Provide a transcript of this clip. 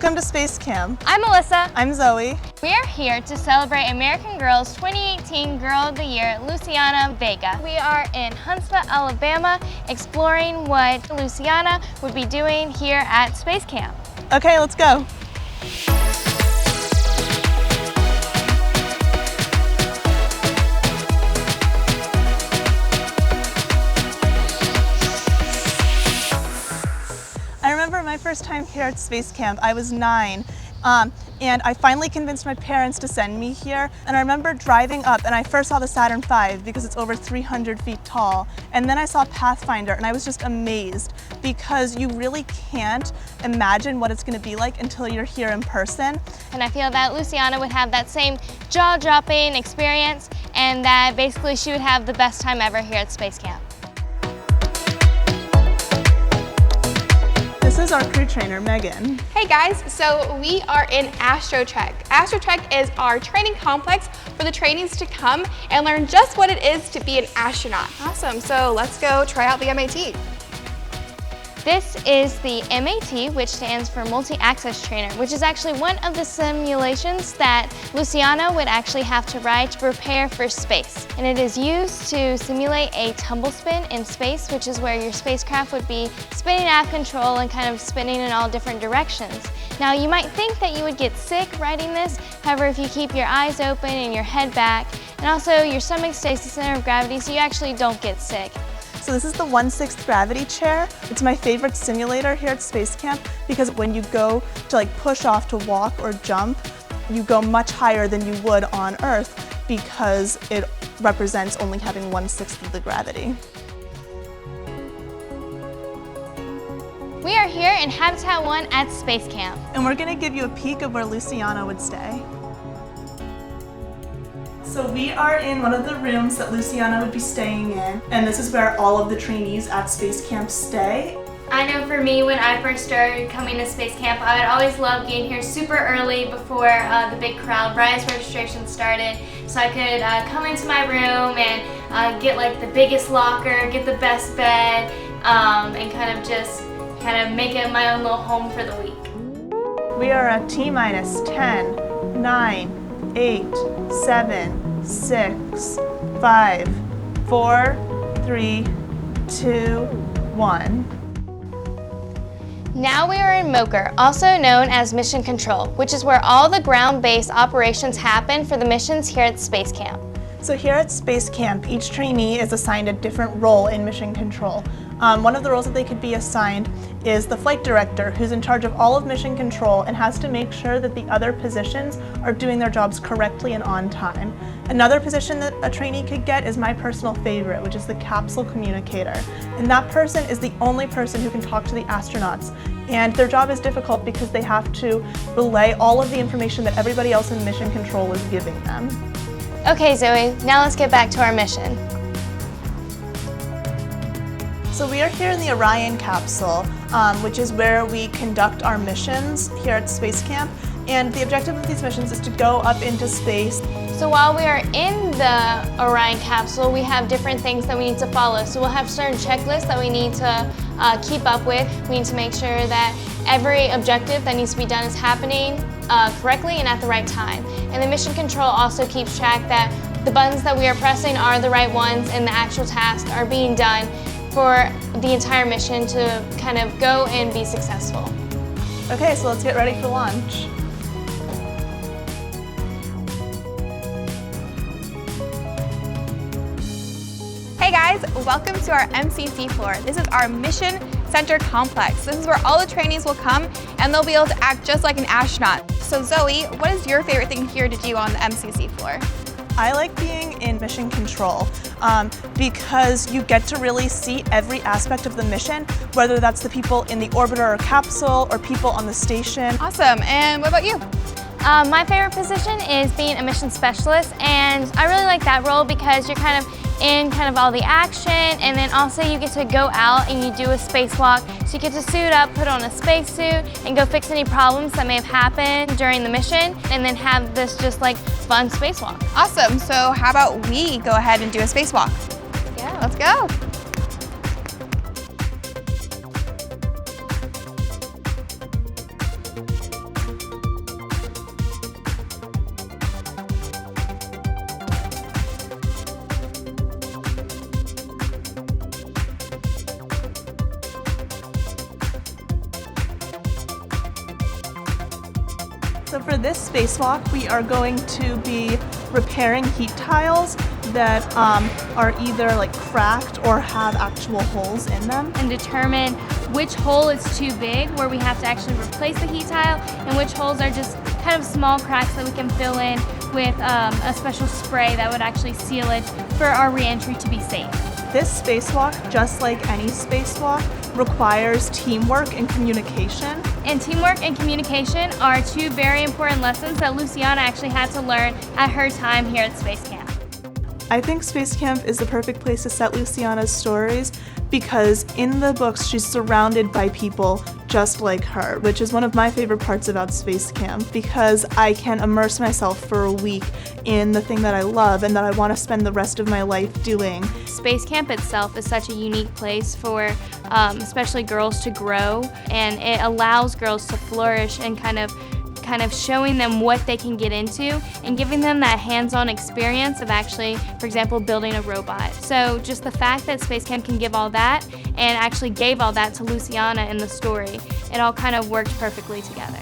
Welcome to Space Camp. I'm Melissa. I'm Zoe. We are here to celebrate American Girl's 2018 Girl of the Year, Luciana Vega. We are in Huntsville, Alabama, exploring what Luciana would be doing here at Space Camp. Okay, let's go. I remember my first time here at Space Camp. I was 9, and I finally convinced my parents to send me here. And I remember driving up, and I first saw the Saturn V because it's over 300 feet tall. And then I saw Pathfinder, and I was just amazed because you really can't imagine what it's going to be like until you're here in person. And I feel that Luciana would have that same jaw-dropping experience, and that basically she would have the best time ever here at Space Camp. This is our crew trainer, Megan. Hey guys, so we are in Astrotech. Astrotech is our training complex for the trainees to come and learn just what it is to be an astronaut. Awesome, so let's go try out the MAT. This is the MAT, which stands for Multi-Access Trainer, which is actually one of the simulations that Luciana would actually have to ride to prepare for space. And it is used to simulate a tumble spin in space, which is where your spacecraft would be spinning out of control and kind of spinning in all different directions. Now, you might think that you would get sick riding this. However, if you keep your eyes open and your head back, and also your stomach stays the center of gravity, so you actually don't get sick. So this is the 1/6 gravity chair. It's my favorite simulator here at Space Camp because when you go to push off to walk or jump, you go much higher than you would on Earth because it represents only having 1/6 of the gravity. We are here in Habitat 1 at Space Camp. And we're gonna give you a peek of where Luciana would stay. So we are in one of the rooms that Luciana would be staying in, and this is where all of the trainees at Space Camp stay. I know for me, when I first started coming to Space Camp, I would always love getting here super early before the big crowd, right as registration started, so I could come into my room and get the biggest locker, get the best bed, and kind of make it my own little home for the week. We are at T-minus 10, 9, 8, 7, 6, 5, 4, 3, 2, 1. Now we are in MOCR, also known as Mission Control, which is where all the ground-based operations happen for the missions here at Space Camp. So here at Space Camp, each trainee is assigned a different role in mission control. One of the roles that they could be assigned is the flight director, who's in charge of all of mission control and has to make sure that the other positions are doing their jobs correctly and on time. Another position that a trainee could get is my personal favorite, which is the capsule communicator. And that person is the only person who can talk to the astronauts. And their job is difficult because they have to relay all of the information that everybody else in mission control is giving them. Okay, Zoe, now let's get back to our mission. So we are here in the Orion Capsule, which is where we conduct our missions here at Space Camp. And the objective of these missions is to go up into space. So while we are in the Orion Capsule, we have different things that we need to follow. So we'll have certain checklists that we need to keep up with. We need to make sure that every objective that needs to be done is happening correctly and at the right time. And the mission control also keeps track that the buttons that we are pressing are the right ones and the actual tasks are being done for the entire mission to kind of go and be successful. Okay, so let's get ready for launch. Hey guys, welcome to our MCC Floor. This is our Mission Center Complex. This is where all the trainees will come and they'll be able to act just like an astronaut. So Zoe, what is your favorite thing here to do on the MCC Floor? I like being in mission control because you get to really see every aspect of the mission, whether that's the people in the orbiter or capsule or people on the station. Awesome, and what about you? My favorite position is being a mission specialist, and I really like that role because you're kind of in all the action, and then also you get to go out and you do a spacewalk. So you get to suit up, put on a spacesuit, and go fix any problems that may have happened during the mission, and then have this just fun spacewalk. Awesome, so how about we go ahead and do a spacewalk? Yeah. Let's go. this spacewalk, we are going to be repairing heat tiles that are either like cracked or have actual holes in them. And determine which hole is too big, where we have to actually replace the heat tile, and which holes are just kind of small cracks that we can fill in with a special spray that would actually seal it for our re-entry to be safe. This spacewalk, just like any spacewalk, requires teamwork and communication. And teamwork and communication are two very important lessons that Luciana actually had to learn at her time here at Space Camp. I think Space Camp is the perfect place to set Luciana's stories because in the books she's surrounded by people just like her, which is one of my favorite parts about Space Camp because I can immerse myself for a week in the thing that I love and that I want to spend the rest of my life doing. Space Camp itself is such a unique place for especially girls to grow, and it allows girls to flourish and kind of showing them what they can get into and giving them that hands-on experience of actually, for example, building a robot. So just the fact that Space Camp can give all that and actually gave all that to Luciana in the story, it all kind of worked perfectly together.